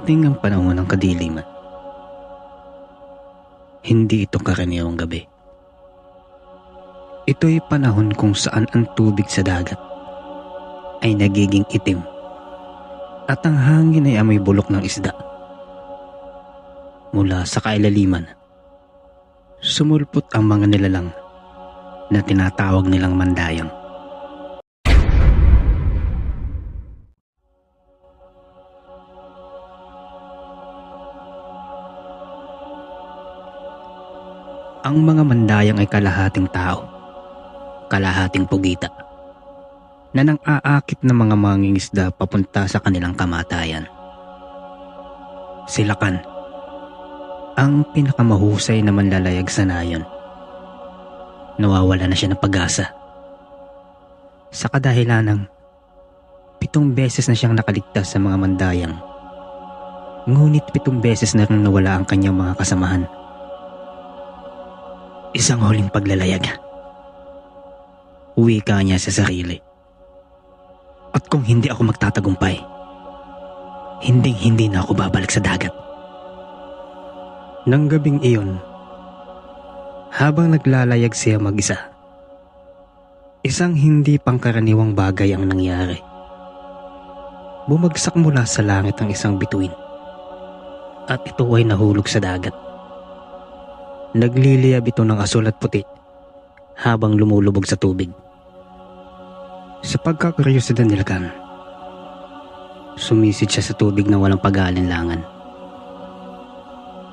Darating ang panahon ng kadiliman. Hindi ito karaniwang gabi. Ito'y panahon kung saan ang tubig sa dagat ay nagiging itim at ang hangin ay amoy bulok ng isda. Mula sa kailaliman, sumulpot ang mga nilalang na tinatawag nilang mandayang. Ang mga mandayang ay kalahating tao, kalahating pugita, na nang aakit ng mga mangingisda papunta sa kanilang kamatayan. Si Lakan, ang pinakamahusay na manlalayag sa nayon. Nawawala na siya ng pag-asa. Sa kadahilan ng 7 beses na siyang nakaligtas sa mga mandayang, ngunit 7 beses na rin nawala ang kanyang mga kasamahan. Isang huling paglalayag. Wika niya sa sarili. At kung hindi ako magtatagumpay, hindi na ako babalik sa dagat. Nang gabing iyon, habang naglalayag siya mag-isa, isang hindi pangkaraniwang bagay ang nangyari. Bumagsak mula sa langit ang isang bituin, at ito ay nahulog sa dagat. Nagliliyab ito ng asul at puti habang lumulubog sa tubig. Sa pagkakuryosidad ni Lakan, sumisid siya sa tubig na walang pag-aalinlangan.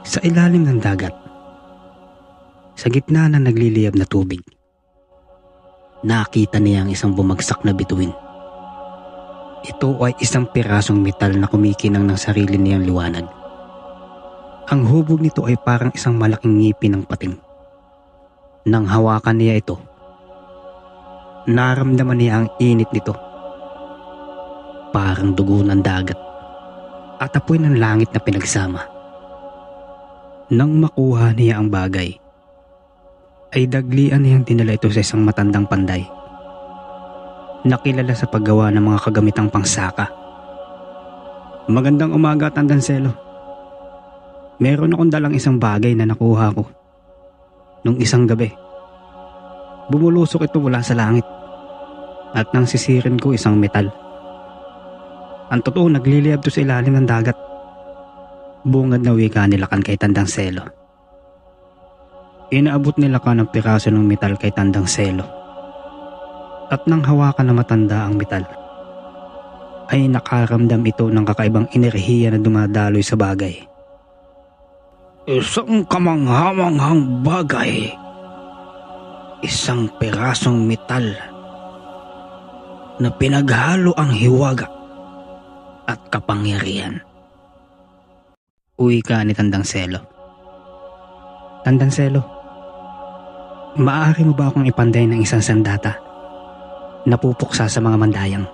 Sa ilalim ng dagat, sa gitna ng nagliliyab na tubig, nakita niya ang isang bumagsak na bituin. Ito ay isang pirasong metal na kumikinang ng sarili niyang liwanag. Ang hubog nito ay parang isang malaking ngipin ng pating. Nang hawakan niya ito, naramdaman niya ang init nito. Parang dugo ng dagat at apoy ng langit na pinagsama. Nang makuha niya ang bagay, ay daglian niyang dinala ito sa isang matandang panday, nakilala sa paggawa ng mga kagamitang pangsaka. Magandang umaga, Tandang Selo. Meron akong dalang isang bagay na nakuha ko nung isang gabi. Bumulusok ito mula sa langit at nang sisirin ko isang metal. Ang totoo, nagliliyab to sa ilalim ng dagat. Bungad na wika ni Lakan kay Tandang Selo. Inaabot ni Lakan ang piraso ng metal kay Tandang Selo. At nang hawakan na matanda ang metal, ay nakaramdam ito ng kakaibang enerhiya na dumadaloy sa bagay. Isang kamanghamanghang bagay. Isang pirasong metal na pinaghalo ang hiwaga at kapangyarihan. Wika ni Tandang Selo. Tandang Selo, maaari mo ba akong ipanday ng isang sandata na pupuksa sa mga mandayang?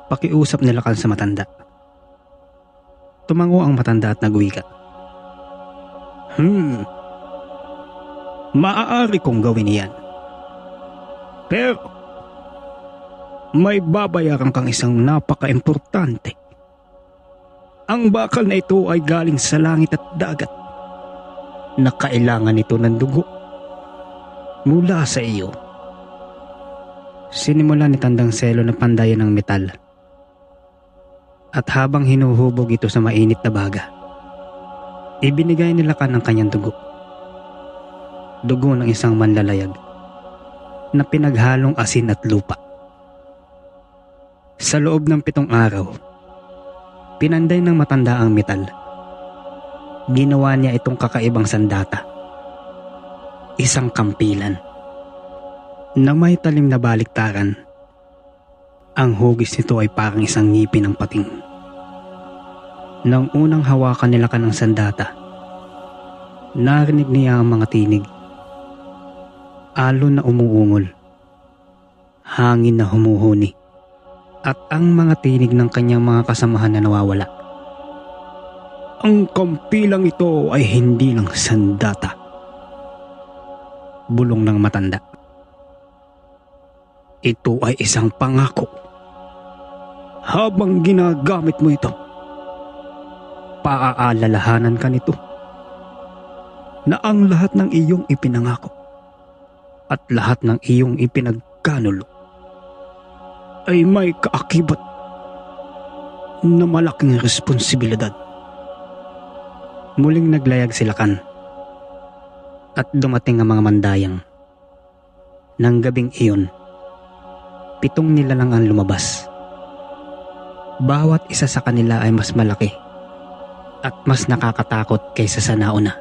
Pakiusap ni Lakan sa matanda. Tumango ang matanda at nagwika. Maaari kong gawin yan. Pero may babayaran kang isang napaka-importante. Ang bakal na ito ay galing sa langit at dagat na kailangan nito ng dugo mula sa iyo. Sinimula ni Tandang Selo na pandayan ng metal. At habang hinuhubog ito sa mainit na baga, ibinigay ni Lakan ang kanyang dugo. Dugo ng isang manlalayag na pinaghalong asin at lupa. Sa loob ng 7 araw, pinanday ng matanda ang metal. Ginawa niya itong kakaibang sandata. Isang kampilan na may talim na baliktaran. Ang hugis nito ay parang isang ngipin ng pating. Nang unang hawakan ni Lakan ng sandata, narinig niya ang mga tinig. Alon na umuungol, hangin na humuhuni, at ang mga tinig ng kanyang mga kasamahan na nawawala. Ang kampilang ito ay hindi lang sandata, bulong ng matanda. Ito ay isang pangako. Habang ginagamit mo ito, Paaalalahanan ka nito na ang lahat ng iyong ipinangako at lahat ng iyong ipinagkanulo ay may kaakibat na malaking responsibilidad. Muling naglayag si Lakan at dumating ang mga mandayang. Nang gabing iyon, 7 nila lang ang lumabas. Bawat isa sa kanila ay mas malaki at mas nakakatakot kaysa sa nauna.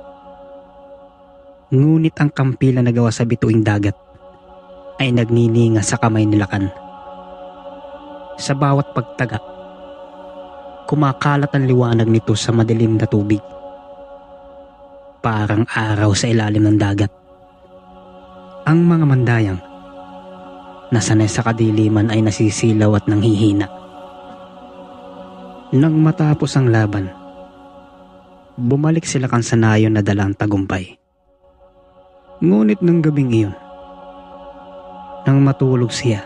Ngunit ang kampila na gawa sa bituing dagat ay nagnininga sa kamay ni Lakan. Sa bawat pagtaga, kumakalat ang liwanag nito sa madilim na tubig. Parang araw sa ilalim ng dagat. Ang mga mandayang na sanay sa kadiliman ay nasisilaw at nanghihina. Nang matapos ang laban, bumalik sila kan sa nayon na dalang tagumpay. Ngunit ng gabing iyon, nang matulog siya,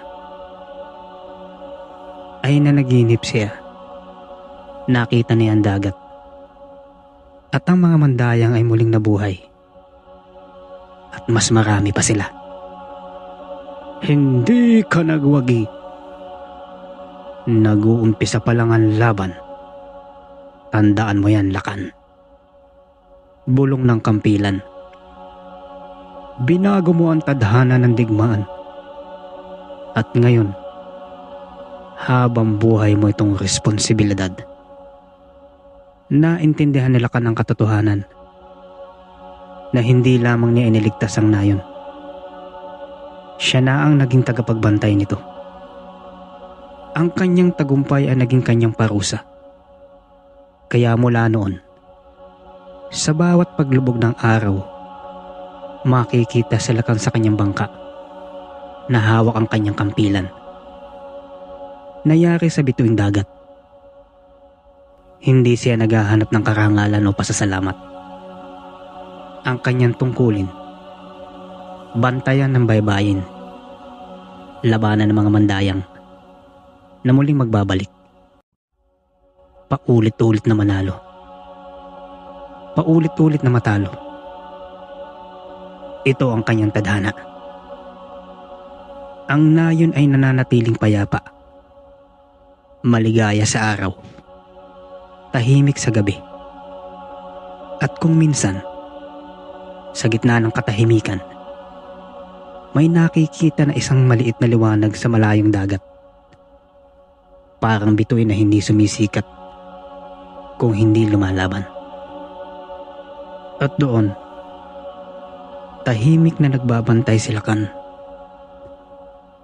ay nanaginip siya. Nakita niya ang dagat. At ang mga mandayang ay muling nabuhay. At mas marami pa sila. Hindi ka nagwagi. Nag-uumpisa pa lang ang laban. Tandaan mo yan, Lakan. Bulong ng kampilan. Binago mo ang tadhana ng digmaan. At ngayon, habang buhay mo itong responsibilidad. Naintindihan nila Lakan ang katotohanan na hindi lamang niya iniligtas ang nayon. Siya na ang naging tagapagbantay nito. Ang kanyang tagumpay ay naging kanyang parusa. Kaya mula noon, sa bawat paglubog ng araw, makikita si Lakan sa kanyang bangka na hawak ang kanyang kampilan. Nayari sa bituing dagat. Hindi siya naghahanap ng karangalan o pasasalamat. Ang kanyang tungkulin, bantayan ng baybayin, labanan ng mga mandayang na muling magbabalik. Paulit-ulit na manalo. Paulit-ulit na matalo. Ito ang kanyang tadhana. Ang nayon ay nananatiling payapa. Maligaya sa araw. Tahimik sa gabi. At kung minsan, sa gitna ng katahimikan, may nakikita na isang maliit na liwanag sa malayong dagat. Parang bituin na hindi sumisikat kung hindi lumalaban. At doon, tahimik na nagbabantay si Lakan.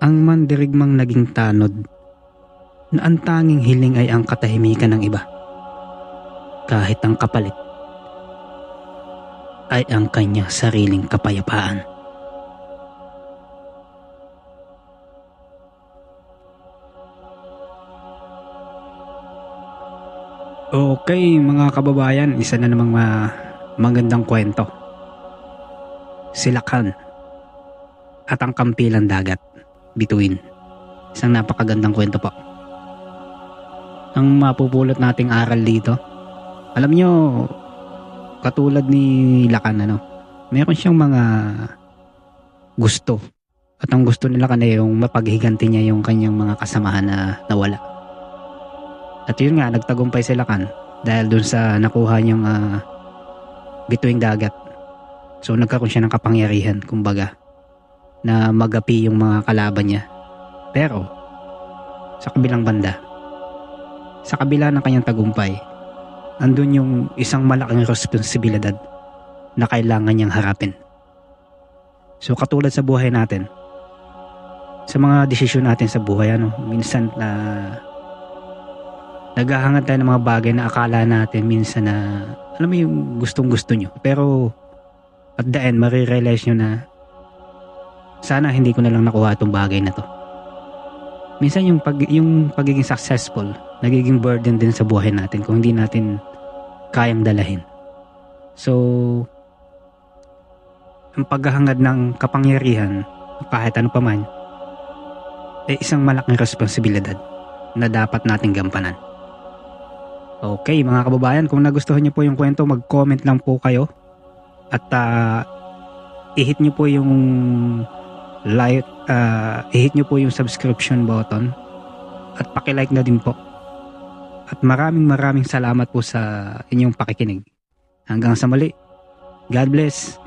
Ang mandirigmang naging tanod na ang tanging hiling ay ang katahimikan ng iba. Kahit ang kapalit ay ang kanyang sariling kapayapaan. Okay mga kababayan, isa na namang magandang kwento. Si Lakan at ang kampilang dagat, bituin. Isang napakagandang kwento po. Ang mapupulot nating aral dito, alam nyo, katulad ni Lakan, meron siyang mga gusto. At ang gusto ni Lakan ay yung mapaghiganti niya yung kanyang mga kasamahan na nawala. At yun nga, nagtagumpay si Lakan dahil dun sa nakuha niyang bituing dagat. So nagkaroon siya ng kapangyarihan, kumbaga, na magapi yung mga kalaban niya. Pero, sa kabilang banda, sa kabila ng kanyang tagumpay, andun yung isang malaking responsibilidad na kailangan niyang harapin. So katulad sa buhay natin, sa mga desisyon natin sa buhay, minsan na naghahangad tayo ng mga bagay na akala natin minsan na, alam mo yung gustong gusto nyo. Pero at the end, marirealize nyo na sana hindi ko na lang nakuha itong bagay na to. Minsan yung pagiging successful, nagiging burden din sa buhay natin kung hindi natin kayang dalahin. So, ang paghahangad ng kapangyarihan, kahit ano pa man, ay isang malaking responsibilidad na dapat nating gampanan. Okay, mga kababayan, kung nagustuhan niyo po yung kwento, mag-comment lang po kayo at i-hit niyo po yung i-hit niyo po yung subscription button at paki-like na din po. At maraming salamat po sa inyong pakikinig. Hanggang sa muli. God bless.